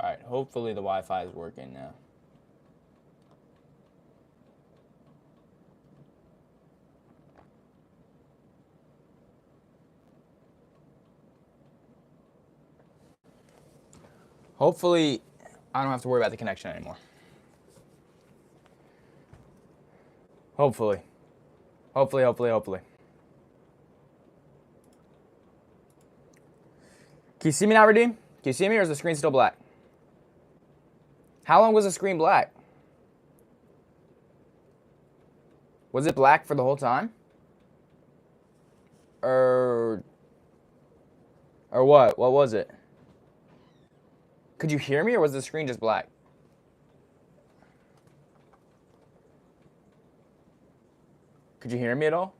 Alright, hopefully the Wi-Fi is working now. Hopefully, I don't have to worry about the connection anymore. Hopefully. Hopefully. Can you see me now, Redeem? Can you see me, or is the screen still black? How long was the screen black? Was it black for the whole time? Or what? What was it? Could you hear me, or was the screen just black? Could you hear me at all?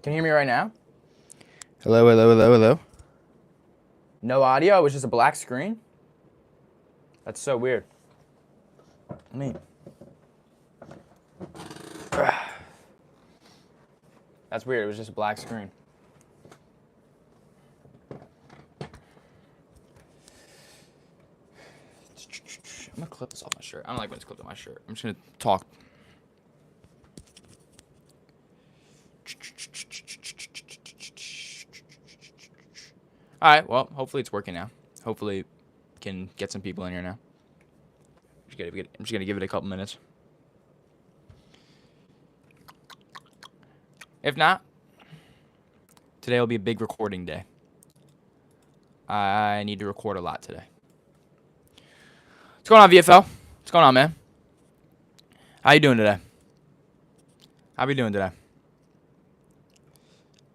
Can you hear me right now? Hello. No audio? It was just a black screen? That's so weird. I mean... That's weird. It was just a black screen. I'm going to clip this off my shirt. I don't like when it's clipped on my shirt. I'm just going to talk. All right, well, hopefully it's working now. Hopefully can get some people in here now. I'm just going to give it a couple minutes. If not, today will be a big recording day. I need to record a lot today. What's going on, VFL? What's going on, man? How you doing today? How we doing today?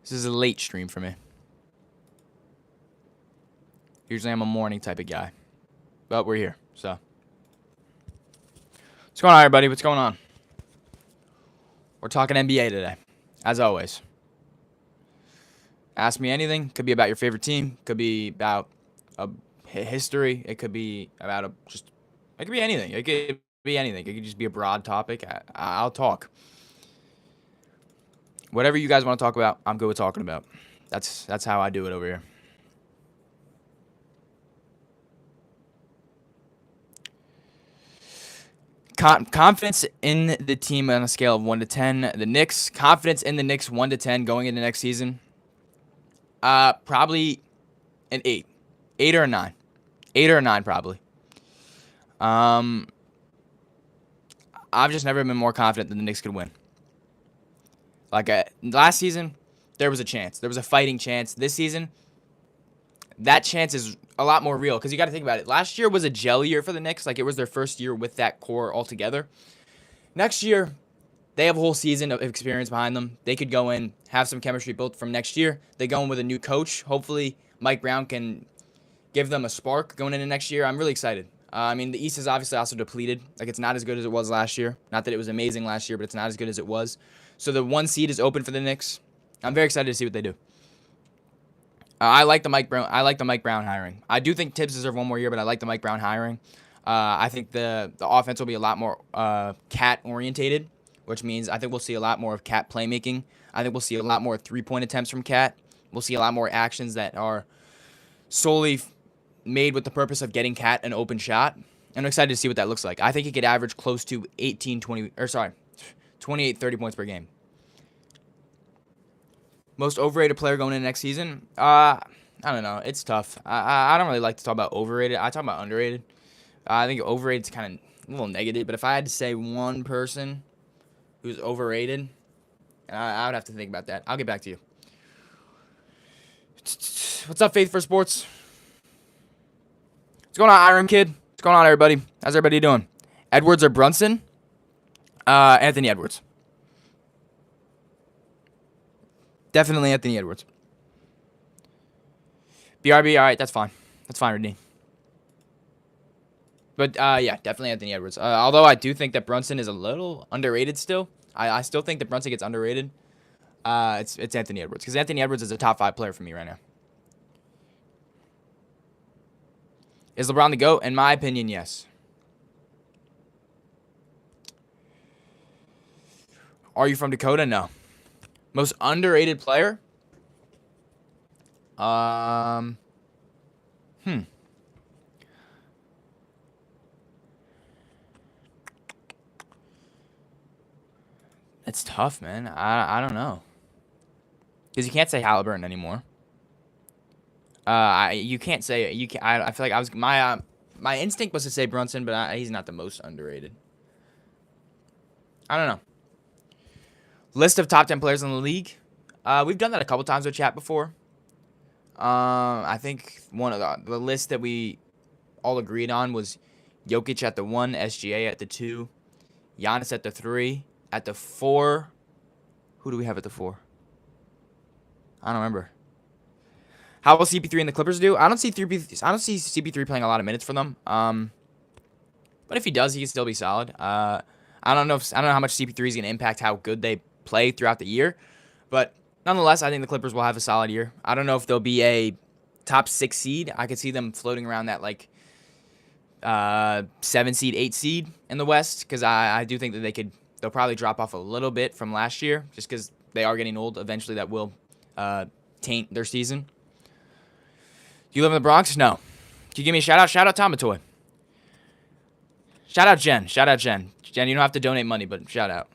This is a late stream for me. Usually I'm a morning type of guy. But we're here, so. What's going on, everybody? What's going on? We're talking NBA today, as always. Ask me anything. Could be about your favorite team. Could be about a history. It could be about it could be anything. It could be anything. It could just be a broad topic. I'll talk. Whatever you guys want to talk about, I'm good with talking about. That's how I do it over here. Confidence in the team on a scale of 1 to 10. The Knicks, confidence in the Knicks 1 to 10 going into next season. Probably an 8. 8 or a 9. 8 or a 9 probably. I've just never been more confident that the Knicks could win. Like last season, there was a chance. There was a fighting chance. This season, that chance is a lot more real because you got to think about it. Last year was a gel year for the Knicks. Like, it was their first year with that core altogether. Next year, they have a whole season of experience behind them. They could go in, have some chemistry built from next year. They go in with a new coach. Hopefully, Mike Brown can give them a spark going into next year. I'm really excited. I mean, the East is obviously also depleted. Like, it's not as good as it was last year. Not that it was amazing last year, but it's not as good as it was. So the 1 seed is open for the Knicks. I'm very excited to see what they do. I like the Mike Brown hiring. I do think Tibbs deserves one more year, but I like the Mike Brown hiring. I think the offense will be a lot more cat orientated, which means I think we'll see a lot more of cat playmaking. I think we'll see a lot more 3-point attempts from cat. We'll see a lot more actions that are solely made with the purpose of getting cat an open shot. I'm excited to see what that looks like. I think he could average close to 28, 30 points per game. Most overrated player going into next season? I don't know. It's tough. I don't really like to talk about overrated. I talk about underrated. I think overrated is kind of a little negative. But if I had to say one person who's overrated, I would have to think about that. I'll get back to you. What's up, Faith for Sports? What's going on, Iron Kid? What's going on, everybody? How's everybody doing? Edwards or Brunson? Anthony Edwards. Definitely Anthony Edwards. BRB, all right, that's fine. That's fine, Redeem. But, yeah, definitely Anthony Edwards. Although I do think that Brunson is a little underrated still. I still think that Brunson gets underrated. It's Anthony Edwards. Because Anthony Edwards is a top 5 player for me right now. Is LeBron the GOAT? In my opinion, yes. Are you from Dakota? No. Most underrated player? Um, hmm. It's tough, man. I don't know. Because you can't say Halliburton anymore. You can't say you can. I feel like my instinct was to say Brunson, but he's not the most underrated. I don't know. List of top 10 players in the league. We've done that a couple times with chat before. I think one of the list that we all agreed on was Jokic at the 1, SGA at the 2, Giannis at the 3, at the 4. Who do we have at the 4? I don't remember. How will CP3 and the Clippers do? I don't see CP3 playing a lot of minutes for them. But if he does, he can still be solid. I don't know how much CP3 is going to impact how good they play throughout the year, but nonetheless, I think the Clippers will have a solid year. I don't know if they'll be a top 6 seed. I could see them floating around that 7 seed, 8 seed in the West, because I do think that they'll probably drop off a little bit from last year, just because they are getting old. Eventually, that will taint their season. Do you live in the Bronx? No. Can you give me a shout out? Shout out Tomatoy. Shout out Jen. Jen, you don't have to donate money, but shout out.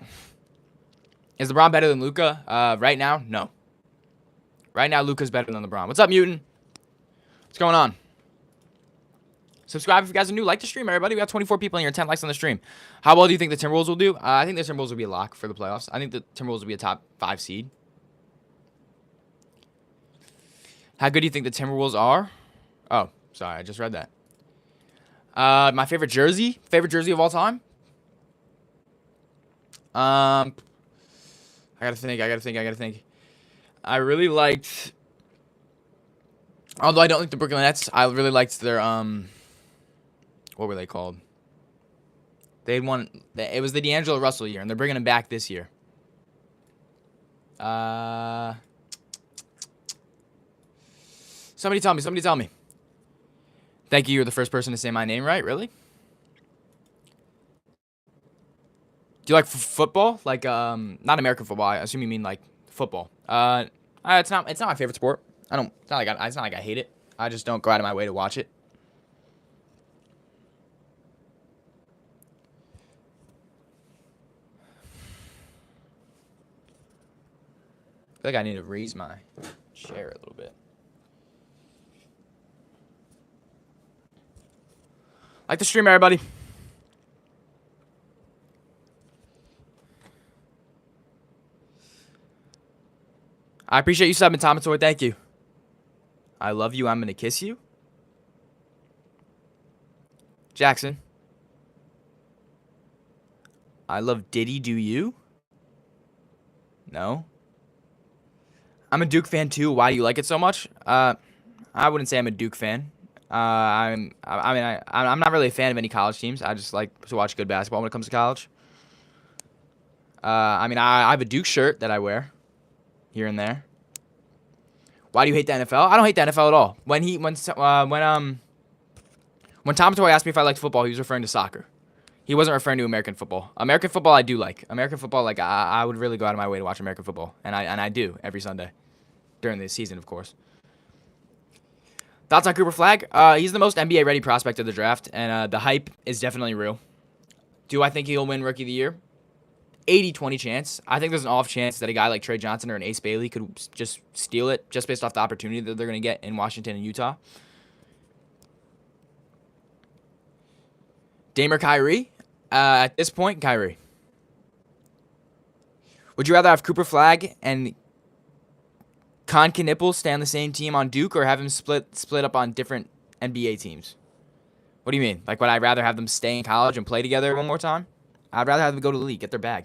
Is LeBron better than Luka? Right now, no. Right now, Luka's better than LeBron. What's up, Mutant? What's going on? Subscribe if you guys are new. Like the stream, everybody. We got 24 people in here, 10 likes on the stream. How well do you think the Timberwolves will do? I think the Timberwolves will be a lock for the playoffs. I think the Timberwolves will be a top 5 seed. How good do you think the Timberwolves are? Oh, sorry, I just read that. My favorite jersey of all time? I gotta think. I really liked, although I don't like the Brooklyn Nets, I really liked their, what were they called? It was the D'Angelo Russell year, and they're bringing him back this year. Somebody tell me. Thank you, you're the first person to say my name right, really? Do you like football? Like, not American football, I assume you mean, like, football. It's not my favorite sport. It's not like I hate it. I just don't go out of my way to watch it. I feel like I need to raise my chair a little bit. Like the stream, everybody. I appreciate you subbing, Tomatoy. Thank you. I love you. I'm going to kiss you. Jackson. I love Diddy. Do you? No. I'm a Duke fan too. Why do you like it so much? I wouldn't say I'm a Duke fan. I'm not really a fan of any college teams. I just like to watch good basketball when it comes to college. I have a Duke shirt that I wear here and there. Why do you hate the NFL? I don't hate the NFL at all. When Tom Toy asked me if I liked football, he was referring to soccer. He wasn't referring to American football. American football I do like. American football, like I would really go out of my way to watch American football, and I do every Sunday during the season, of course. Thoughts on Cooper Flagg? He's the most NBA ready prospect of the draft, and the hype is definitely real. Do I think he'll win Rookie of the Year? 80-20 chance. I think there's an off chance that a guy like Trey Johnson or an Ace Bailey could just steal it just based off the opportunity that they're going to get in Washington and Utah. Dame or Kyrie? At this point, Kyrie. Would you rather have Cooper Flagg and Con Knipple stay on the same team on Duke, or have him split up on different NBA teams? What do you mean? Like, would I rather have them stay in college and play together one more time? I'd rather have them go to the league, get their bag.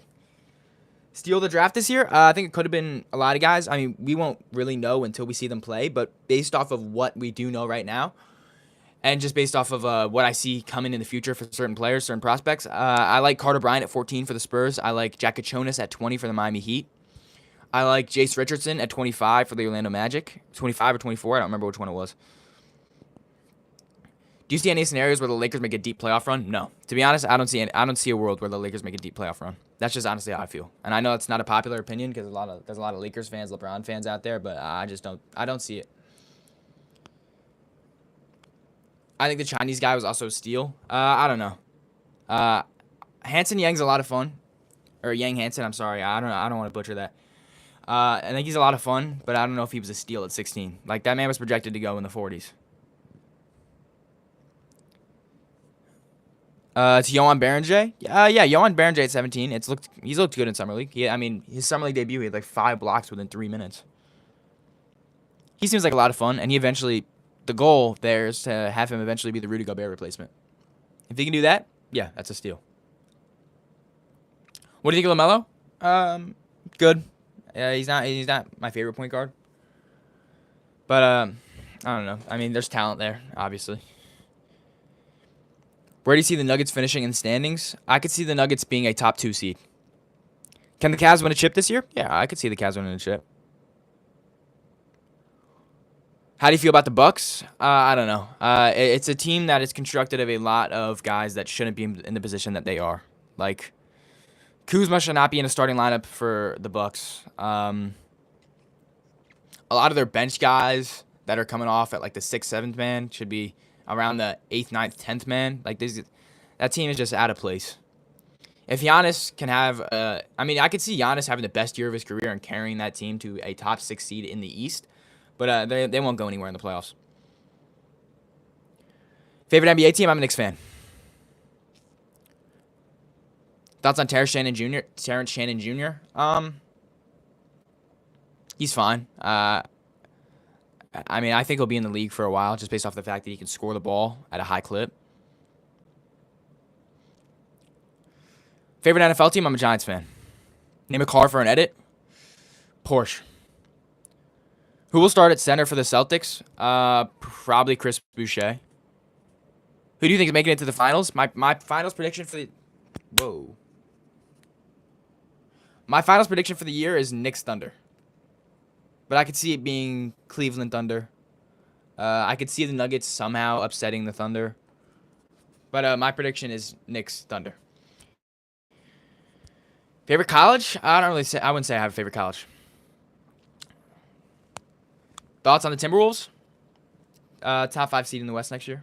Steal the draft this year? I think it could have been a lot of guys. I mean, we won't really know until we see them play, but based off of what we do know right now, and just based off of what I see coming in the future for certain players, certain prospects, I like Carter Bryant at 14 for the Spurs. I like Jack Kachonis at 20 for the Miami Heat. I like Jace Richardson at 25 for the Orlando Magic. 25 or 24, I don't remember which one it was. Do Do you see any scenarios where the Lakers make a deep playoff run? No. To be honest, I don't see a world where the Lakers make a deep playoff run. That's just honestly how I feel. And I know it's not a popular opinion because there's a lot of Lakers fans, LeBron fans out there, but I don't see it. I think the Chinese guy was also a steal. I don't know. Hanson Yang's a lot of fun. Or Yang Hansen, I'm sorry. I don't want to butcher that. I think he's a lot of fun, but I don't know if he was a steal at 16. Like, that man was projected to go in the 40s. It's Yohan Berenjay. Yeah, Yohan Berenjay at 17. He's looked good in summer league. His summer league debut, he had like 5 blocks within 3 minutes. He seems like a lot of fun, and the goal there is to have him eventually be the Rudy Gobert replacement. If he can do that, yeah, that's a steal. What do you think of LaMelo? Good. He's not my favorite point guard, but I don't know. I mean, there's talent there, obviously. Where do you see the Nuggets finishing in the standings? I could see the Nuggets being a top 2 seed. Can the Cavs win a chip this year? Yeah, I could see the Cavs winning a chip. How do you feel about the Bucks? I don't know. It's a team that is constructed of a lot of guys that shouldn't be in the position that they are. Like, Kuzma should not be in a starting lineup for the Bucks. A lot of their bench guys that are coming off at like the 6th, 7th man should be around the 8th, 9th, 10th man. Like, that team is just out of place. If Giannis can have, I could see Giannis having the best year of his career and carrying that team to a top 6 seed in the East, but they won't go anywhere in the playoffs. Favorite NBA team? I'm a Knicks fan. Thoughts on Terrence Shannon Jr.? He's fine. I think he'll be in the league for a while just based off the fact that he can score the ball at a high clip. Favorite NFL team? I'm a Giants fan. Name a car for an edit? Porsche. Who will start at center for the Celtics? Probably Chris Boucher. Who do you think is making it to the finals? My finals prediction for the... Whoa. My finals prediction for the year is Knicks Thunder. But I could see it being Cleveland Thunder. I could see the Nuggets somehow upsetting the Thunder. But my prediction is Knicks Thunder. Favorite college? I wouldn't say I have a favorite college. Thoughts on the Timberwolves? Top 5 seed in the West next year.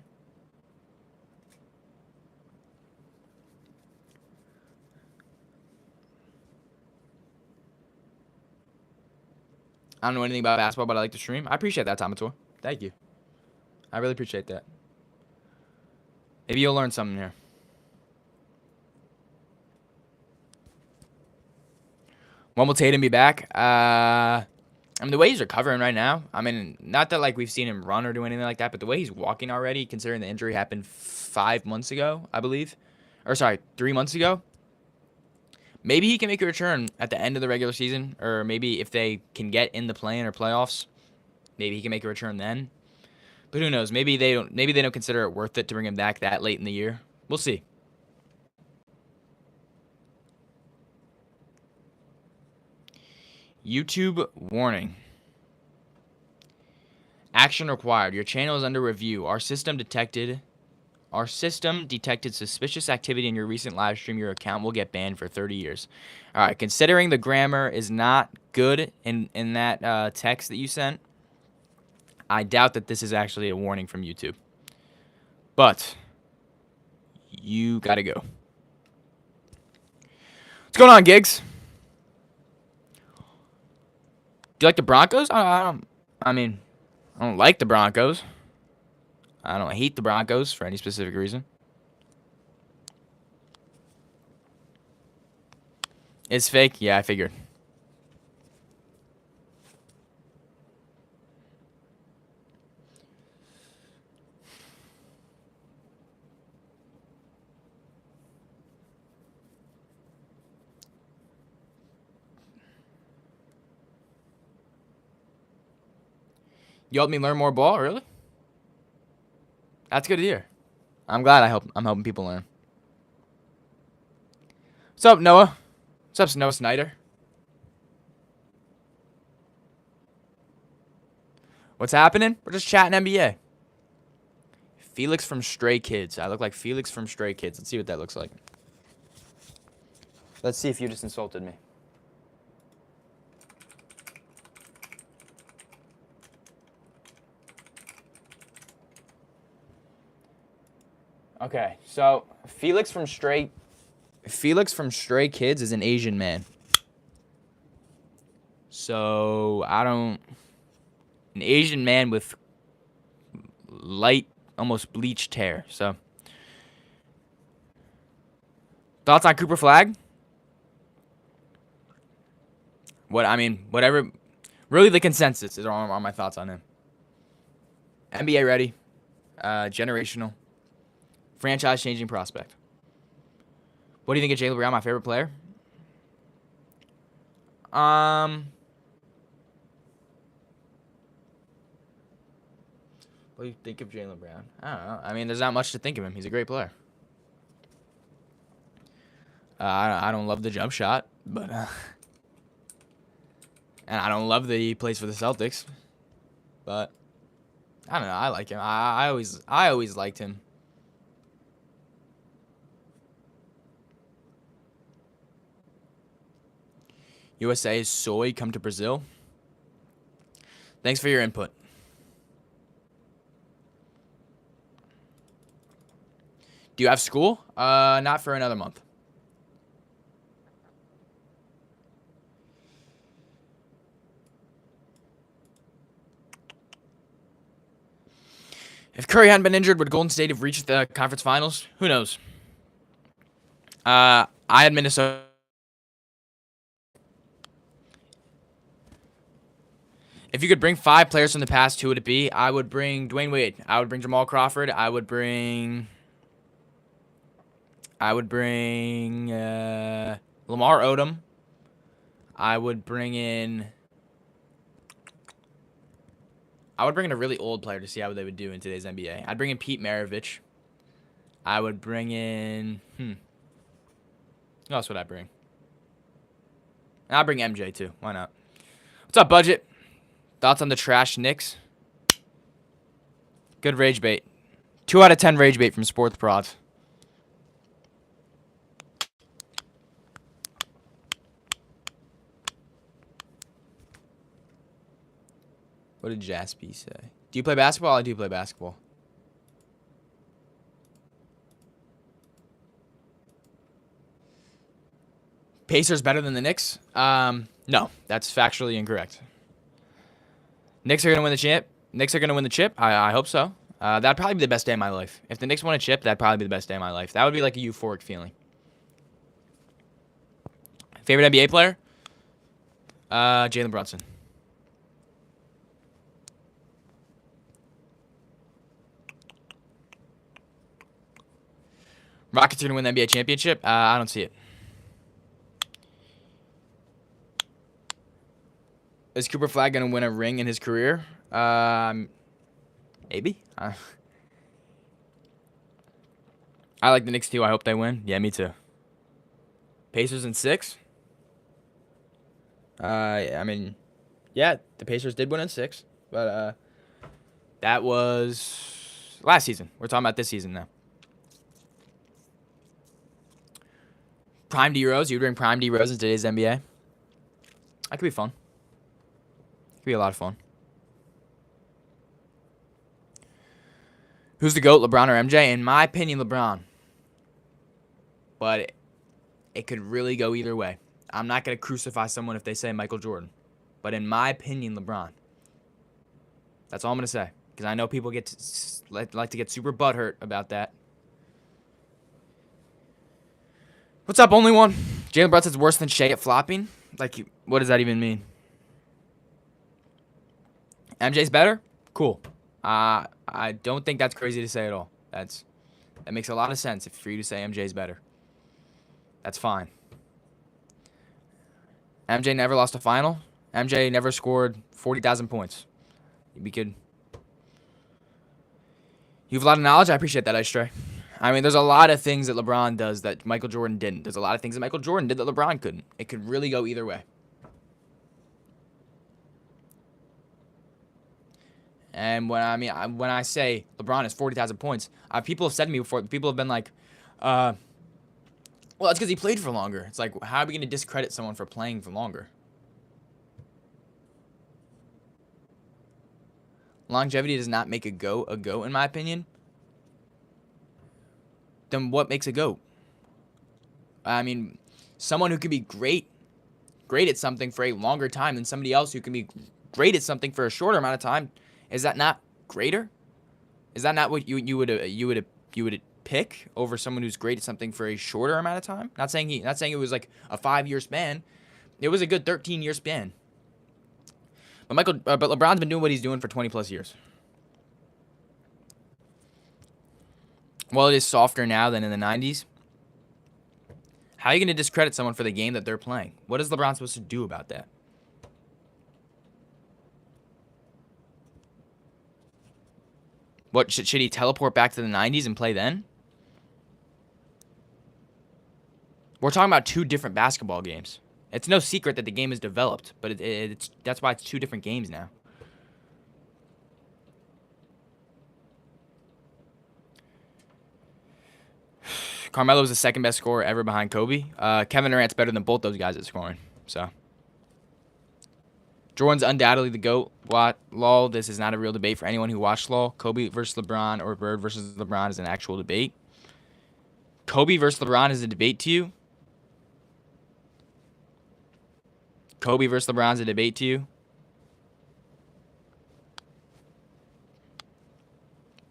I don't know anything about basketball, but I like to stream. I appreciate that, Tomator. Thank you. I really appreciate that. Maybe you'll learn something here. When will Tatum be back? The way he's recovering right now, not that like we've seen him run or do anything like that, but the way he's walking already, considering the injury happened 5 months ago, I believe. 3 months ago. Maybe he can make a return at the end of the regular season, or maybe if they can get in the play-in or playoffs, maybe he can make a return then. But who knows? Maybe they don't consider it worth it to bring him back that late in the year. We'll see. YouTube warning. Action required. Your channel is under review. Our system detected suspicious activity in your recent live stream. Your account will get banned for 30 years. All right, considering the grammar is not good in that text that you sent, I doubt that this is actually a warning from YouTube. But you got to go. What's going on, Gigs? Do you like the Broncos? I don't like the Broncos. I don't hate the Broncos for any specific reason. It's fake? Yeah, I figured. You helped me learn more ball? Really? That's good to hear. I'm glad I'm helping people learn. What's up, Noah? What's up, Noah Snyder? What's happening? We're just chatting NBA. Felix from Stray Kids. I look like Felix from Stray Kids. Let's see what that looks like. Let's see if you just insulted me. Okay, so Felix from Stray Kids is an Asian man. So an Asian man with light, almost bleached hair. So thoughts on Cooper Flag? Whatever. Really, the consensus is on my thoughts on him. NBA ready, generational, franchise-changing prospect. What do you think of Jaylen Brown, my favorite player? What do you think of Jaylen Brown? I don't know. I mean, there's not much to think of him. He's a great player. I don't love the jump shot, but and I don't love that he plays for the Celtics, but I don't know. I like him. I always liked him. USA is soy. Come to Brazil. Thanks for your input. Do you have school? Not for another month. If Curry hadn't been injured, would Golden State have reached the conference finals? Who knows? I had Minnesota. If you could bring 5 players from the past, who would it be? I would bring Dwayne Wade. I would bring Jamal Crawford. I would bring Lamar Odom. I would bring in a really old player to see how they would do in today's NBA. I'd bring in Pete Maravich. I would bring in who else would I bring? I'll bring MJ too. Why not? What's up, Budget? Thoughts on the trash Knicks? Good rage bait. 2 out of 10 rage bait from Sports Prods. What did Jaspy say? Do you play basketball? I do play basketball. Pacers better than the Knicks? No, that's factually incorrect. Knicks are going to win the chip. Knicks are going to win the chip. I hope so. That'd probably be the best day of my life. If the Knicks won a chip, that'd probably be the best day of my life. That would be like a euphoric feeling. Favorite NBA player? Jalen Brunson. Rockets are going to win the NBA championship? I don't see it. Is Cooper Flag going to win a ring in his career? Maybe. I like the Knicks too. I hope they win. Yeah, me too. Pacers in 6? Yeah, the Pacers did win in 6. But that was last season. We're talking about this season now. Prime D Rose. You would bring Prime D Rose in today's NBA? That could be fun. Could be a lot of fun. Who's the GOAT, LeBron or MJ? In my opinion, LeBron. But it could really go either way. I'm not going to crucify someone if they say Michael Jordan. But in my opinion, LeBron. That's all I'm going to say. Because I know people like to get super butthurt about that. What's up, only one? Jalen Brunson's worse than Shea at flopping? Like, what does that even mean? MJ's better? Cool. I don't think that's crazy to say at all. That makes a lot of sense for you to say MJ's better. That's fine. MJ never lost a final. MJ never scored 40,000 points. You have a lot of knowledge. I appreciate that, Ice Stray. I mean, there's a lot of things that LeBron does that Michael Jordan didn't. There's a lot of things that Michael Jordan did that LeBron couldn't. It could really go either way. And when I say LeBron has 40,000 points, people have said to me before. People have been like, well, it's because he played for longer. It's like, how are we going to discredit someone for playing for longer? Longevity does not make a GOAT in my opinion. Then what makes a GOAT? I mean, someone who can be great at something for a longer time than somebody else who can be great at something for a shorter amount of time. Is that not greater? Is that not what you would pick over someone who's great at something for a shorter amount of time? Not saying it was like a 5-year span. It was a good 13-year span. But LeBron's been doing what he's doing for 20 plus years. While it is softer now than in the 90s, how are you going to discredit someone for the game that they're playing? What is LeBron supposed to do about that? What should he teleport back to the 90s and play then? We're talking about 2 different basketball games. It's no secret that the game is developed, but that's why it's 2 different games now. Carmelo was the second best scorer ever behind Kobe. Kevin Durant's better than both those guys at scoring. So Jordan's undoubtedly the GOAT. LOL, this is not a real debate for anyone who watched LOL. Kobe versus LeBron or Bird versus LeBron is an actual debate. Kobe versus LeBron is a debate to you? Kobe versus LeBron is a debate to you?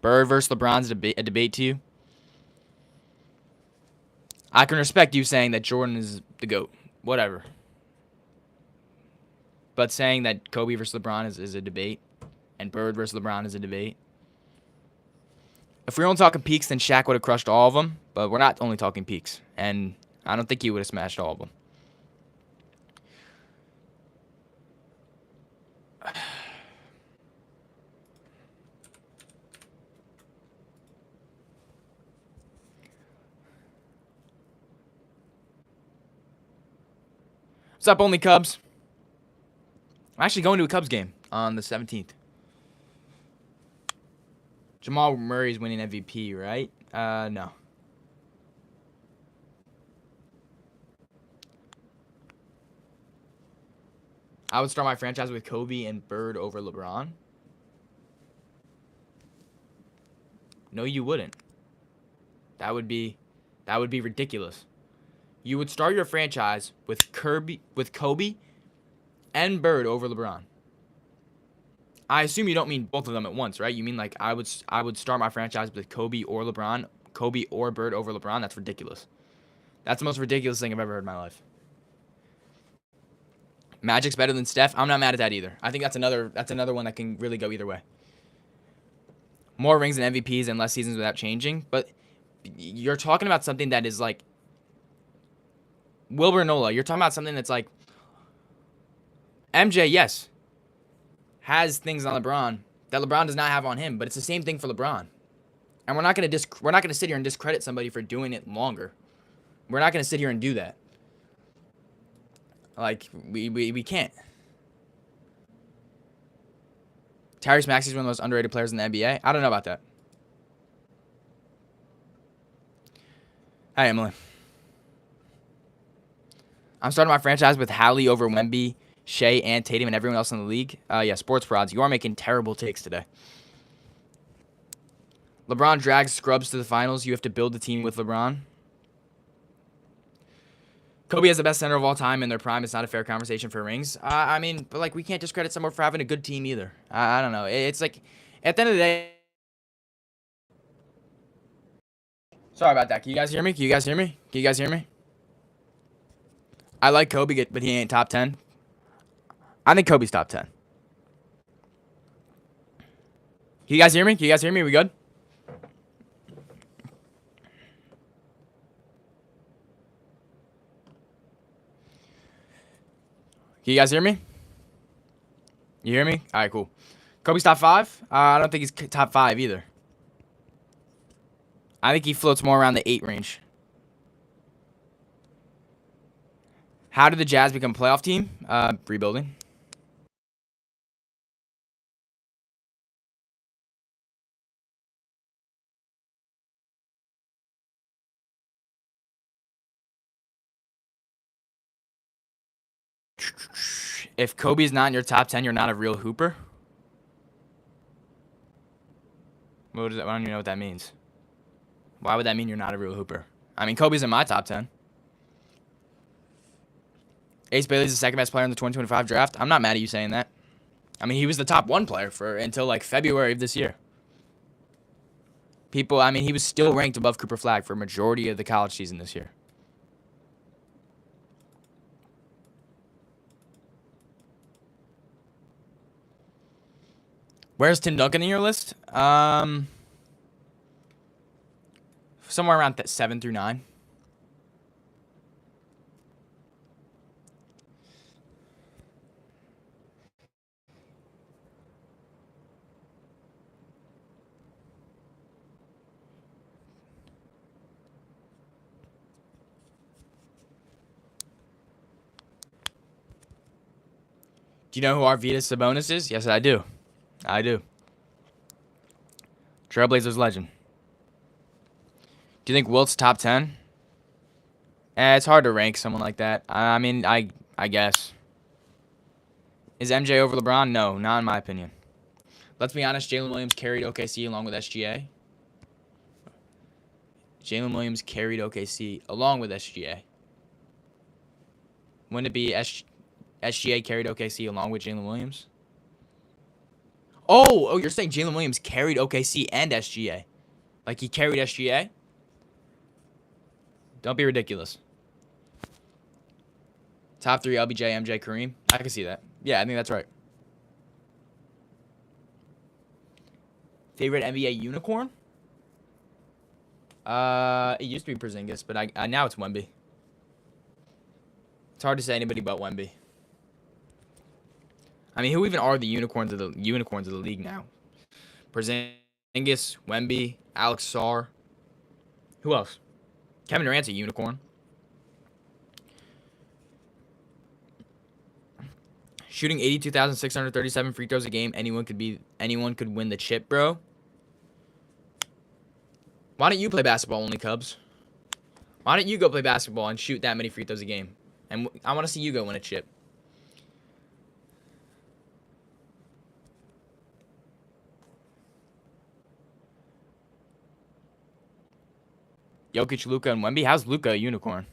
Bird versus LeBron is a debate to you? I can respect you saying that Jordan is the GOAT. Whatever. But saying that Kobe versus LeBron is a debate, and Bird versus LeBron is a debate. If we were only talking peaks, then Shaq would have crushed all of them. But we're not only talking peaks. And I don't think he would have smashed all of them. What's up, Only Cubs? I'm actually going to a Cubs game on the 17th. Jamal Murray's winning MVP, right? No. I would start my franchise with Kobe and Bird over LeBron. No, you wouldn't. That would be ridiculous. You would start your franchise with Kobe and Bird over LeBron. I assume you don't mean both of them at once, right? You mean like I would start my franchise with Kobe or LeBron, Kobe or Bird over LeBron? That's ridiculous. That's the most ridiculous thing I've ever heard in my life. Magic's better than Steph. I'm not mad at that either. I think that's another one that can really go either way. More rings and MVPs and less seasons without changing, but you're talking about something that is like Wilbur Nola. You're talking about something that's like MJ, yes, has things on LeBron that LeBron does not have on him, but it's the same thing for LeBron. And we're not gonna sit here and discredit somebody for doing it longer. We're not gonna sit here and do that. Like we can't. Tyrese Maxey's one of the most underrated players in the NBA. I don't know about that. Hi, Emily. I'm starting my franchise with Hallie over Wemby, Shea, and Tatum, and everyone else in the league. Yeah, sports prods. You are making terrible takes today. LeBron drags scrubs to the finals. You have to build the team with LeBron. Kobe has the best center of all time in their prime. It's not a fair conversation for rings. I mean, but like we can't discredit someone for having a good team either. I don't know. It's like at the end of the day. Sorry about that. Can you guys hear me? Can you guys hear me? Can you guys hear me? I like Kobe, but he ain't top 10. I think Kobe's top 10. Can you guys hear me? Can you guys hear me? Are we good? Can you guys hear me? You hear me? All right, cool. Kobe's top 5? I don't think he's top 5 either. I think he floats more around the 8 range. How did the Jazz become a playoff team? Rebuilding. If Kobe's not in your top 10, you're not a real hooper? What does that, I don't even know what that means. Why would that mean you're not a real hooper? I mean, Kobe's in my top 10. Ace Bailey's the second best player in the 2025 draft. I'm not mad at you saying that. I mean, he was the top 1 player for until like February of this year. He was still ranked above Cooper Flagg for a majority of the college season this year. Where's Tim Duncan in your list? Somewhere around 7 through 9. Do you know who Arvydas Sabonis is? Yes, I do. I do. Trailblazers legend. Do you think Wilt's top 10? It's hard to rank someone like that. I mean, I guess. Is MJ over LeBron? No, not in my opinion. Let's be honest, Jalen Williams carried OKC along with SGA. Jalen Williams carried OKC along with SGA. Wouldn't it be SGA carried OKC along with Jalen Williams? Oh, you're saying Jalen Williams carried OKC and SGA? Like he carried SGA? Don't be ridiculous. Top 3, LBJ, MJ, Kareem. I can see that. Yeah, I think that's right. Favorite NBA unicorn? It used to be Porzingis, but now it's Wemby. It's hard to say anybody but Wemby. I mean, who even are the unicorns of the league now? Porzingis, Wemby, Alex Sarr. Who else? Kevin Durant's a unicorn. Shooting 82,637 free throws a game. Anyone could win the chip, bro. Why don't you play basketball only, Cubs? Why don't you go play basketball and shoot that many free throws a game? And I want to see you go win a chip. Jokic, Luka, and Wemby. How's Luka a unicorn?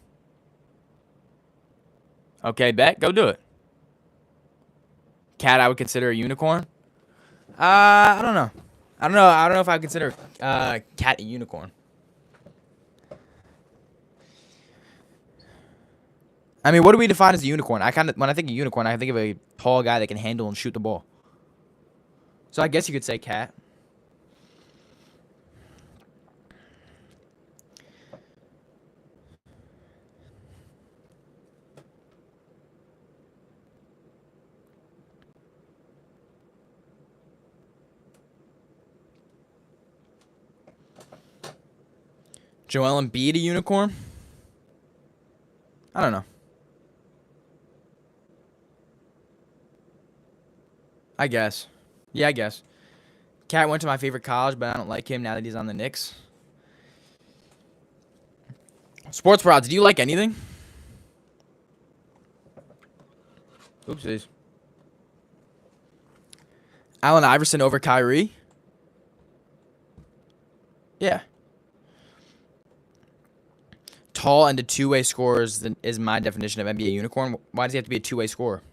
Okay, bet. Go do it. Cat, I would consider a unicorn. I don't know. I don't know if I would consider Cat a unicorn. I mean, what do we define as a unicorn? When I think of unicorn, I think of a tall guy that can handle and shoot the ball. So I guess you could say Cat. Joel Embiid a unicorn? I don't know. I guess. Yeah, I guess. Cat went to my favorite college, but I don't like him now that he's on the Knicks. Sports prods, do you like anything? Oopsies. Allen Iverson over Kyrie? Yeah. Tall and a two-way scorer is my definition of NBA unicorn. Why does he have to be a two-way scorer?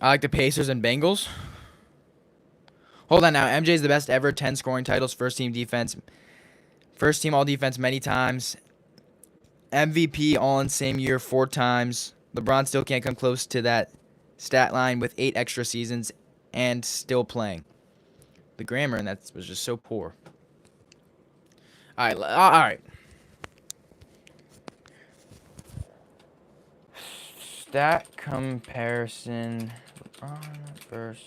I like the Pacers and Bengals. Hold on now. MJ's the best ever. 10 scoring titles. First team all defense many times. MVP all in same year 4 times. LeBron still can't come close to that stat line with 8 extra seasons and still playing. The grammar in that was just so poor. All right. Stat comparison. LeBron versus.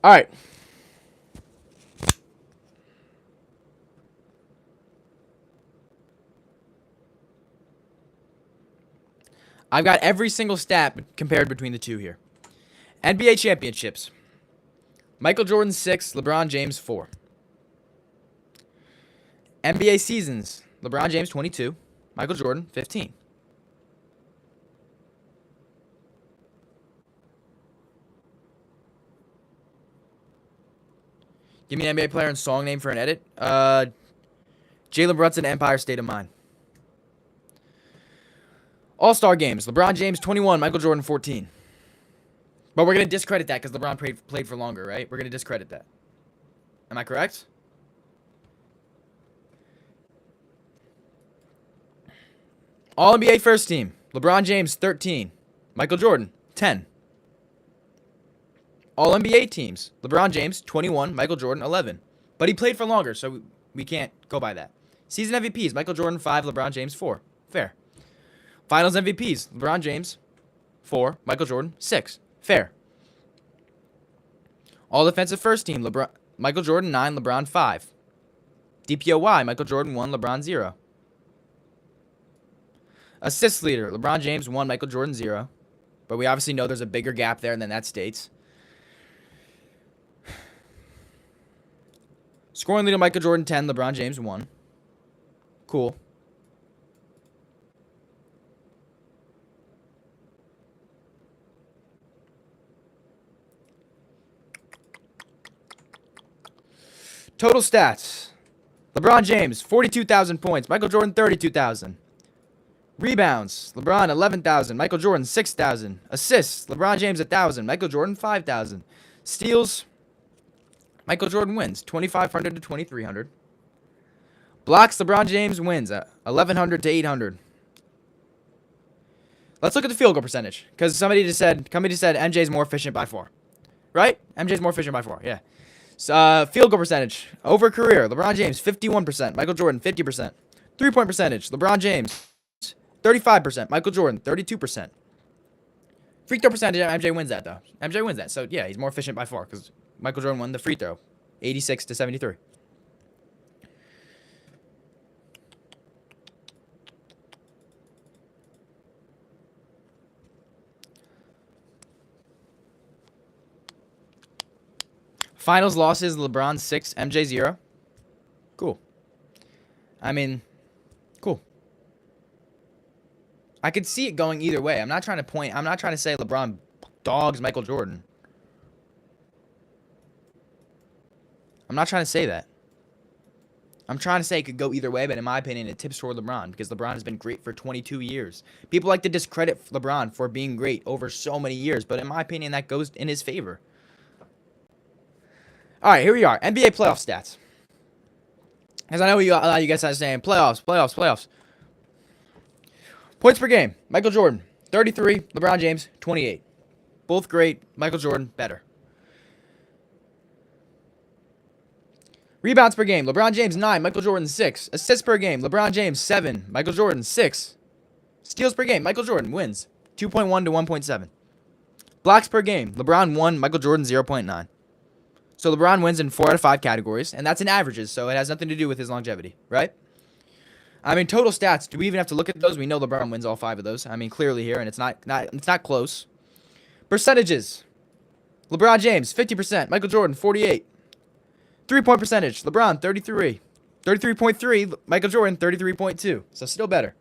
All right. I've got every single stat compared between the two here. NBA championships. Michael Jordan 6, LeBron James 4. NBA seasons. LeBron James 22, Michael Jordan 15. Give me an NBA player and song name for an edit. Jalen Brunson, Empire State of Mind. All-Star games. LeBron James 21, Michael Jordan 14. But we're going to discredit that because LeBron played for longer, right? We're going to discredit that. Am I correct? All-NBA first team. LeBron James 13, Michael Jordan 10. All-NBA teams. LeBron James 21, Michael Jordan 11. But he played for longer, so we can't go by that. Season MVPs. Michael Jordan 5, LeBron James 4. Fair. Finals MVPs. LeBron James 4, Michael Jordan 6. Fair. All defensive first team. Michael Jordan 9, LeBron 5. DPOY. Michael Jordan 1, LeBron 0. Assist leader. LeBron James 1, Michael Jordan 0. But we obviously know there's a bigger gap there than that states. Scoring leader. Michael Jordan 10, LeBron James 1. Cool. Total stats. LeBron James, 42,000 points. Michael Jordan, 32,000. Rebounds. LeBron, 11,000. Michael Jordan, 6,000. Assists. LeBron James, 1,000. Michael Jordan, 5,000. Steals. Michael Jordan wins, 2,500 to 2,300. Blocks. LeBron James wins, 1,100 to 800. Let's look at the field goal percentage. Because somebody just said MJ's more efficient by 4. Right? MJ's more efficient by 4, yeah. Field goal percentage over career. LeBron James 51%, Michael Jordan 50%. 3-point percentage. LeBron James 35%, Michael Jordan 32%. Free throw percentage. MJ wins that though. MJ wins that. So yeah, he's more efficient by 4 because Michael Jordan won the free throw, 86 to 73. Finals losses, LeBron 6, MJ 0. Cool. I mean, cool. I could see it going either way. I'm not trying to say LeBron dogs Michael Jordan. I'm not trying to say that. I'm trying to say it could go either way, but in my opinion, it tips toward LeBron because LeBron has been great for 22 years. People like to discredit LeBron for being great over so many years, but in my opinion, that goes in his favor. All right, here we are. NBA playoff stats. Because I know you guys are saying playoffs. Points per game. Michael Jordan, 33. LeBron James, 28. Both great. Michael Jordan, better. Rebounds per game. LeBron James, 9. Michael Jordan, 6. Assists per game. LeBron James, 7. Michael Jordan, 6. Steals per game. Michael Jordan wins, 2.1 to 1.7. Blocks per game. LeBron, 1. Michael Jordan, 0.9. So LeBron wins in 4 out of 5 categories, and that's in averages, so it has nothing to do with his longevity, right? I mean, total stats. Do we even have to look at those? We know LeBron wins all 5 of those. I mean, clearly here, and it's not close. Percentages. LeBron James, 50%. Michael Jordan, 48. 3-point percentage. LeBron, 33. 33.3. Michael Jordan, 33.2. So still better.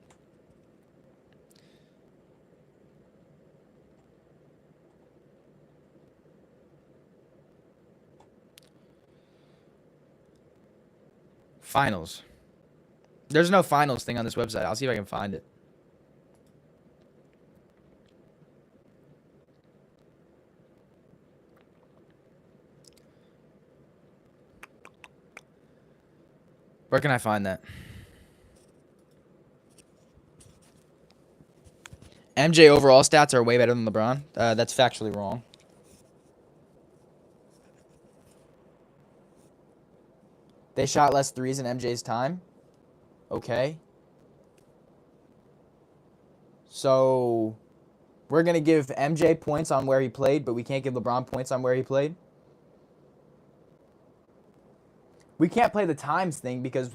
Finals. There's no finals thing on this website. I'll see if I can find it. Where can I find that? MJ overall stats are way better than LeBron. That's factually wrong. They shot less threes in MJ's time. Okay. So, we're going to give MJ points on where he played, but we can't give LeBron points on where he played. We can't play the times thing because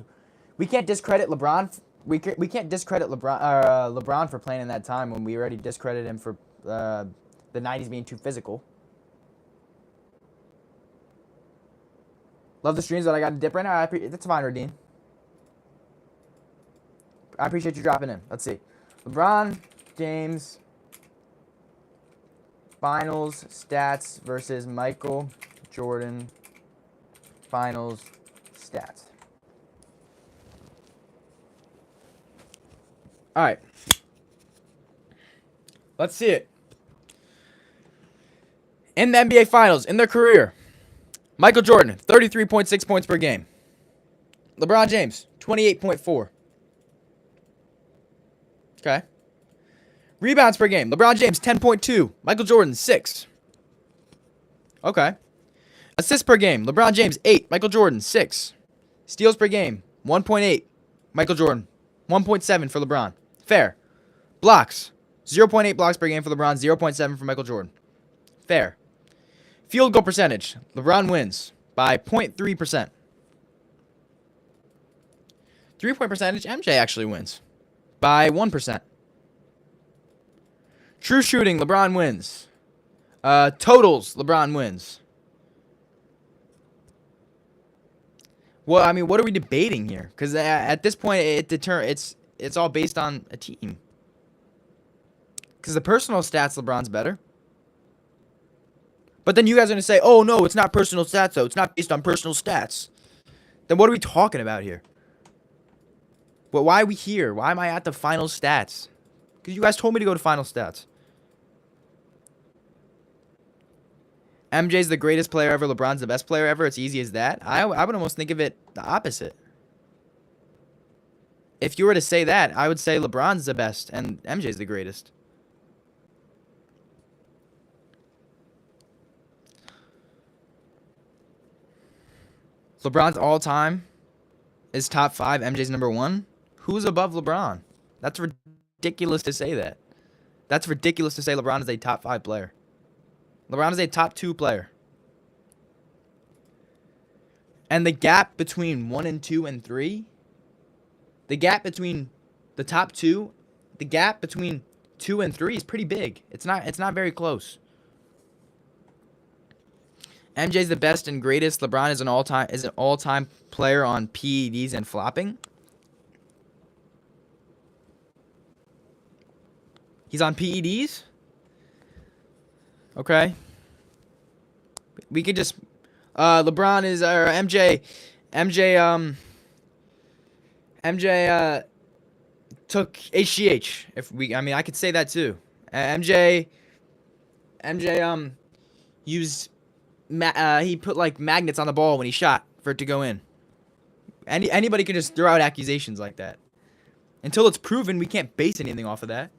we can't discredit LeBron. We can't discredit LeBron for playing in that time when we already discredited him for the 90s being too physical. Love the streams, but I got to dip right now. That's fine, Radine. I appreciate you dropping in. Let's see. LeBron James finals stats versus Michael Jordan finals stats. All right. Let's see it. In the NBA Finals, in their career, Michael Jordan, 33.6 points per game. LeBron James, 28.4. Okay. Rebounds per game, LeBron James, 10.2. Michael Jordan, 6. Okay. Assists per game, LeBron James, 8. Michael Jordan, 6. Steals per game, 1.8. Michael Jordan, 1.7 for LeBron. Fair. Blocks, 0.8 blocks per game for LeBron, 0.7 for Michael Jordan. Fair. Field goal percentage, LeBron wins by 0.3%. 3-point percentage, MJ actually wins by 1%. True shooting, LeBron wins. Totals, LeBron wins. Well, I mean, what are we debating here? Because at this point, it's all based on a team. Because the personal stats, LeBron's better. But then you guys are going to say, oh, no, it's not personal stats, though. It's not based on personal stats. Then what are we talking about here? Well, why are we here? Why am I at the final stats? Because you guys told me to go to final stats. MJ's the greatest player ever. LeBron's the best player ever. It's easy as that. I would almost think of it the opposite. If you were to say that, I would say LeBron's the best and MJ's the greatest. LeBron's all-time is top 5. MJ's number 1. Who's above LeBron? That's ridiculous to say that. That's ridiculous to say LeBron is a top 5 player. LeBron is a top 2 player. And the gap between 1 and 2 and 3, the gap between the top 2, the gap between 2 and 3 is pretty big. It's not very close. MJ's the best and greatest. LeBron is an all-time player on PEDs and flopping. He's on PEDs? Okay. We could just LeBron is or MJ took HGH. I could say that too. MJ used he put like magnets on the ball when he shot for it to go in. Anybody can just throw out accusations like that. Until it's proven, we can't base anything off of that.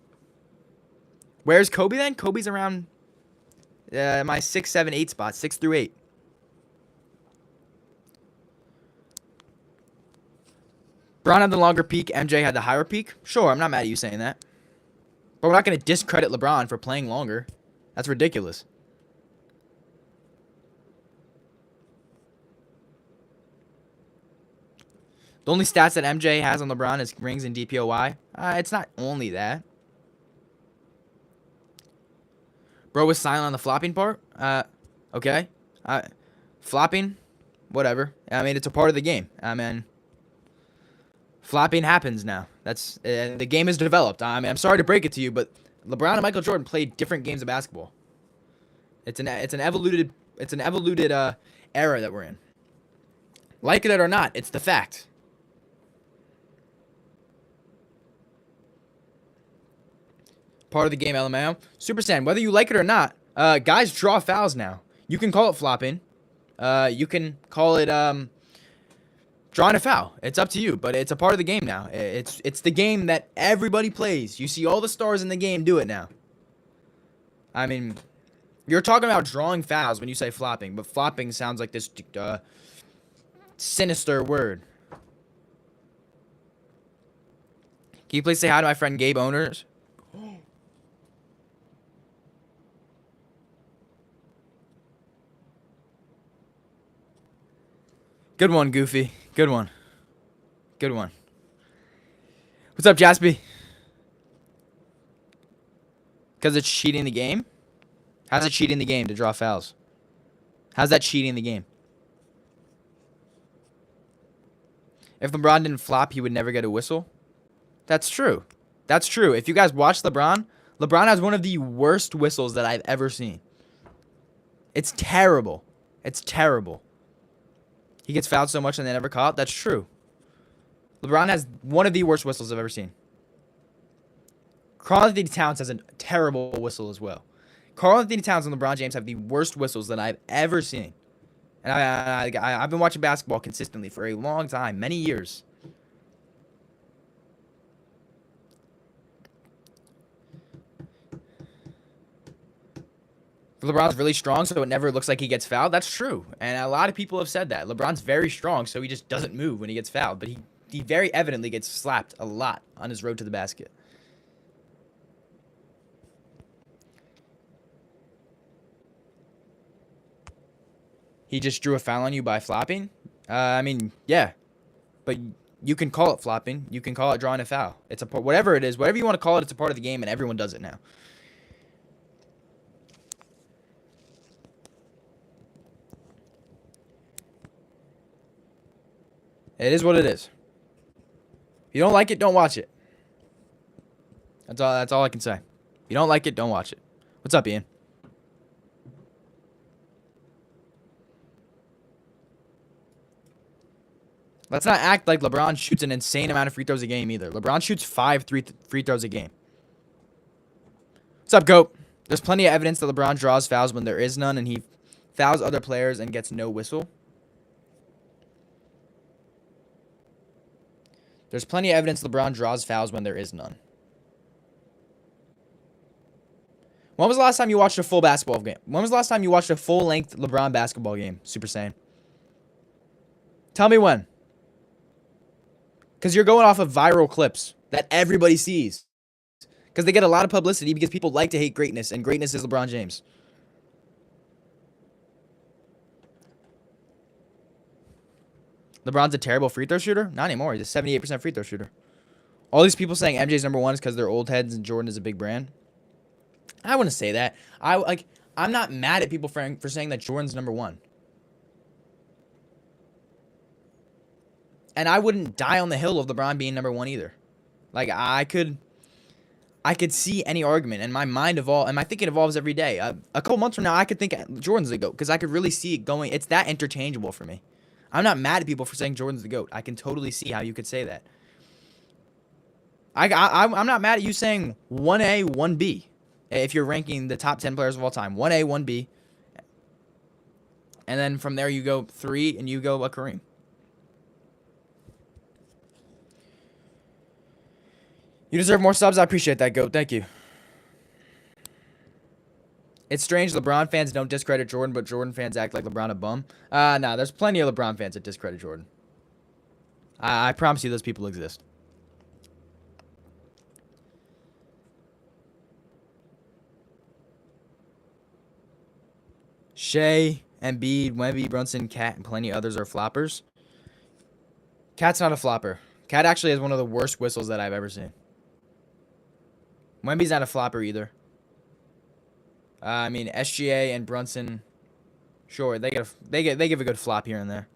Where's Kobe then? Kobe's around my 6, 7, 8 spot, 6 through 8. Bron had the longer peak. MJ had the higher peak. Sure, I'm not mad at you saying that. But we're not going to discredit LeBron for playing longer. That's ridiculous. The only stats that MJ has on LeBron is rings and DPOY. It's not only that. Bro was silent on the flopping part. Okay. Flopping, whatever. I mean, it's a part of the game. I mean, flopping happens now. That's the game is developed. I mean, I'm sorry to break it to you, but LeBron and Michael Jordan played different games of basketball. It's an evoluted era that we're in. Like it or not, it's the fact. Part of the game, LMAO. Super Saiyan, whether you like it or not, guys draw fouls now. You can call it flopping. You can call it drawing a foul. It's up to you, but it's a part of the game now. It's the game that everybody plays. You see all the stars in the game do it now. I mean, you're talking about drawing fouls when you say flopping, but flopping sounds like this sinister word. Can you please say hi to my friend Gabe Owners? Good one, Goofy. Good one. Good one. What's up, Jaspy? Because it's cheating the game? How's it cheating the game to draw fouls? How's that cheating the game? If LeBron didn't flop, he would never get a whistle. That's true. That's true. If you guys watch LeBron, LeBron has one of the worst whistles that I've ever seen. It's terrible. It's terrible. He gets fouled so much and they never call it. That's true. LeBron has one of the worst whistles I've ever seen. Karl-Anthony Towns has a terrible whistle as well. Karl-Anthony Towns and LeBron James have the worst whistles that I've ever seen. And I've been watching basketball consistently for a long time, many years. LeBron's really strong, so it never looks like he gets fouled. That's true. And a lot of people have said that. LeBron's very strong, so he just doesn't move when he gets fouled. But he very evidently gets slapped a lot on his road to the basket. He just drew a foul on you by flopping? I mean, yeah. But you can call it flopping. You can call it drawing a foul. It's a whatever it is, whatever you want to call it, it's a part of the game, and everyone does it now. It is what it is. If you don't like it, don't watch it. That's all I can say. If you don't like it, don't watch it. What's up, Ian? Let's not act like LeBron shoots an insane amount of free throws a game either. LeBron shoots 5 free throws a game. What's up, GOAT? There's plenty of evidence that LeBron draws fouls when there is none, and he fouls other players and gets no whistle. There's plenty of evidence LeBron draws fouls when there is none. When was the last time you watched a full basketball game? When was the last time you watched a full-length LeBron basketball game, Super Saiyan? Tell me when. Because you're going off of viral clips that everybody sees. Because they get a lot of publicity because people like to hate greatness, and greatness is LeBron James. LeBron's a terrible free throw shooter? Not anymore. He's a 78% free throw shooter. All these people saying MJ's number one is because they're old heads and Jordan is a big brand. I wouldn't say that. I'm not mad at people for saying that Jordan's number one. And I wouldn't die on the hill of LeBron being number one either. Like, I could see any argument, and my mind and my thinking evolves every day. A couple months from now, I could think Jordan's the GOAT, because I could really see it going. It's that interchangeable for me. I'm not mad at people for saying Jordan's the GOAT. I can totally see how you could say that. I'm not mad at you saying 1A, 1B, if you're ranking the top 10 players of all time. 1A, 1B. And then from there, you go 3, and you go a Kareem. You deserve more subs. I appreciate that, GOAT. Thank you. It's strange LeBron fans don't discredit Jordan, but Jordan fans act like LeBron a bum. Nah, there's plenty of LeBron fans that discredit Jordan. I promise you those people exist. Shea, Embiid, Wemby, Brunson, Cat, and plenty others are floppers. Cat's not a flopper. Cat actually has one of the worst whistles that I've ever seen. Wemby's not a flopper either. I mean, SGA and Brunson, sure, they give a good flop here and there.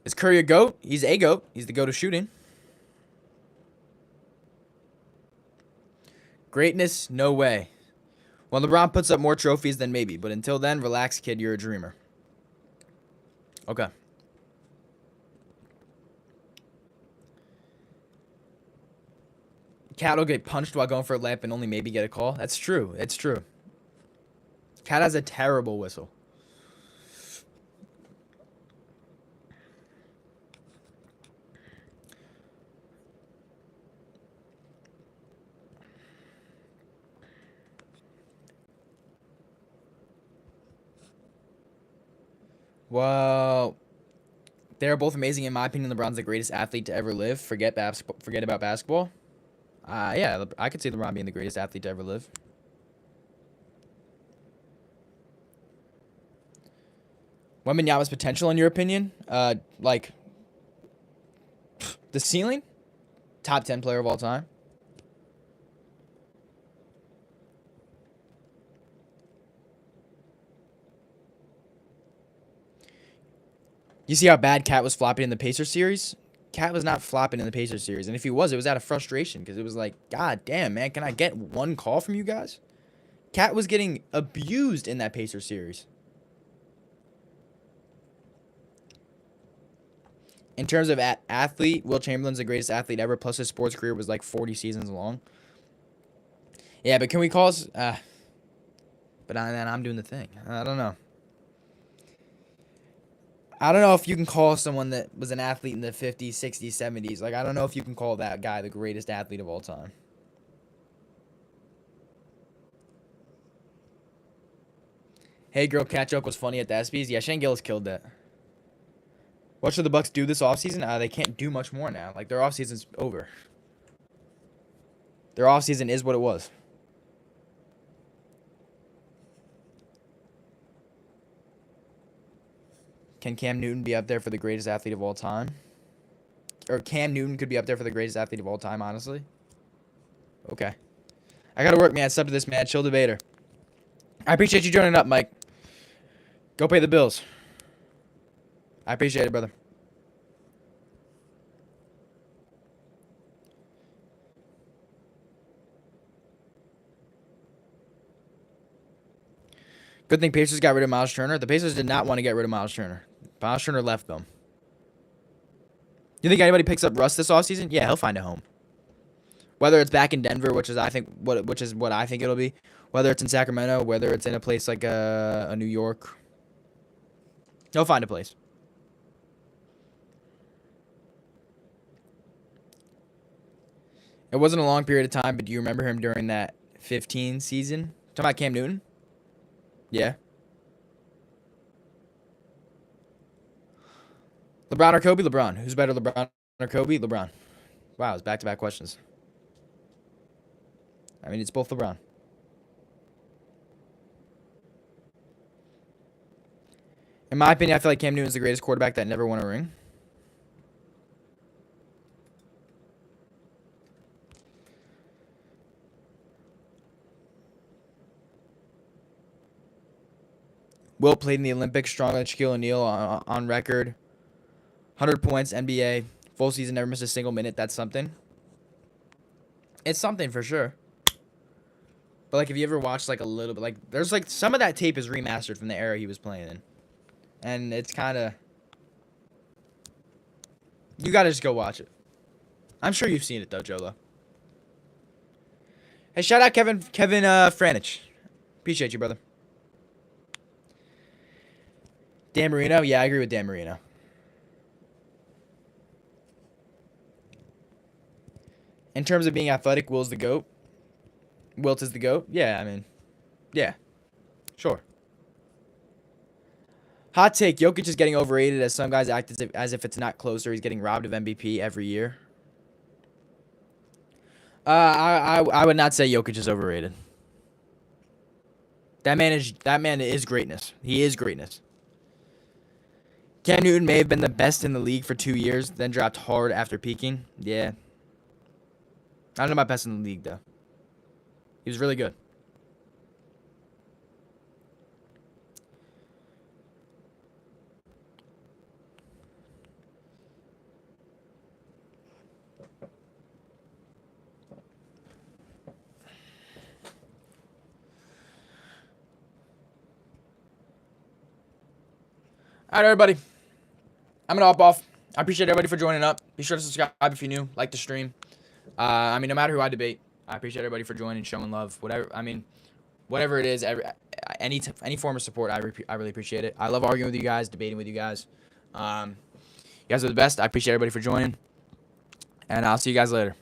Is Curry a GOAT? He's a GOAT. He's the GOAT of shooting. Greatness? No way. Well, LeBron puts up more trophies than maybe, but until then, relax, kid, you're a dreamer. Okay. Cat will get punched while going for a layup and only maybe get a call. That's true. It's true. Cat has a terrible whistle. Well, they're both amazing in my opinion. LeBron's the greatest athlete to ever live. Forget about basketball. Yeah, I could see LeBron being the greatest athlete to ever live. Wembanyama's potential, in your opinion? Like, the ceiling? Top 10 player of all time? You see how bad Cat was flopping in the Pacers series? Cat was not flopping in the Pacers series. And if he was, it was out of frustration because it was like, God damn, man, can I get one call from you guys? Cat was getting abused in that Pacers series. In terms of athlete, Will Chamberlain's the greatest athlete ever, plus his sports career was like 40 seasons long. Yeah, but can we call us... but I'm doing the thing. I don't know. I don't know if you can call someone that was an athlete in the 50s, 60s, 70s. Like, I don't know if you can call that guy the greatest athlete of all time. Hey, girl, cat joke was funny at the ESPYs. Yeah, Shane Gillis killed that. What should the Bucks do this offseason? They can't do much more now. Like, their offseason's over. Their offseason is what it was. Can Cam Newton be up there for the greatest athlete of all time? Or Cam Newton could be up there for the greatest athlete of all time, honestly. Okay. I gotta work, man. Sub to this, man. Chill debater. I appreciate you joining up, Mike. Go pay the bills. I appreciate it, brother. Good thing Pacers got rid of Miles Turner. The Pacers did not want to get rid of Miles Turner. Miles Turner left them. You think anybody picks up Russ this offseason? Yeah, he'll find a home. Whether it's back in Denver, which is what I think it'll be. Whether it's in Sacramento, whether it's in a place like a New York, he'll find a place. It wasn't a long period of time, but do you remember him during that 15 season? Talking about Cam Newton? Yeah. LeBron or Kobe? LeBron. Who's better, LeBron or Kobe? LeBron. Wow, it's back-to-back questions. I mean, it's both LeBron. In my opinion, I feel like Cam Newton's the greatest quarterback that never won a ring. Will played in the Olympics, stronger than Shaquille O'Neal on record. 100 points, NBA. Full season, never missed a single minute. That's something. It's something for sure. But, like, if you ever watched, like, a little bit, like, there's, like, some of that tape is remastered from the era he was playing in. And it's kind of... You got to just go watch it. I'm sure you've seen it, though, Jolo. Hey, shout out Kevin Franich. Appreciate you, brother. Dan Marino? Yeah, I agree with Dan Marino. In terms of being athletic, Will's the GOAT. Wilt is the GOAT? Yeah, I mean, yeah. Sure. Hot take, Jokic is getting overrated as some guys act as if it's not closer. He's getting robbed of MVP every year. I would not say Jokic is overrated. That man is greatness. He is greatness. Cam Newton may have been the best in the league for 2 years, then dropped hard after peaking. Yeah. I don't know about best in the league, though. He was really good. All right, everybody. I'm going to hop off. I appreciate everybody for joining up. Be sure to subscribe if you're new. Like the stream. I mean, no matter who I debate, I appreciate everybody for joining, showing love. Whatever it is, any form of support, I really appreciate it. I love arguing with you guys, debating with you guys. You guys are the best. I appreciate everybody for joining. And I'll see you guys later.